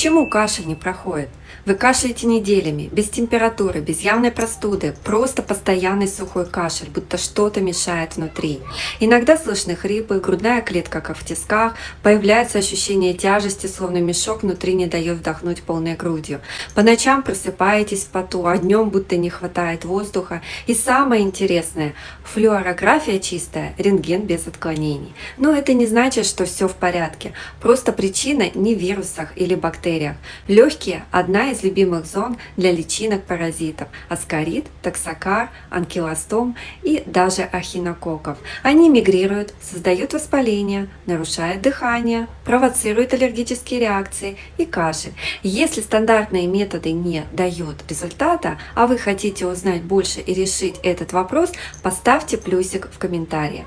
Почему кашель не проходит? Вы кашляете неделями, без температуры, без явной простуды, просто постоянный сухой кашель, будто что-то мешает внутри. Иногда слышны хрипы, грудная клетка как в тисках, появляется ощущение тяжести, словно мешок внутри не дает вдохнуть полной грудью. По ночам просыпаетесь в поту, а днем будто не хватает воздуха. И самое интересное, флюорография чистая, рентген без отклонений. Но это не значит, что все в порядке. Просто причина не в вирусах или бактериях. Легкие – одна из любимых зон для личинок паразитов – аскарид, токсокар, анкилостом и даже ахинококков. Они мигрируют, создают воспаление, нарушают дыхание, провоцируют аллергические реакции и кашель. Если стандартные методы не дают результата, а вы хотите узнать больше и решить этот вопрос, поставьте плюсик в комментарии.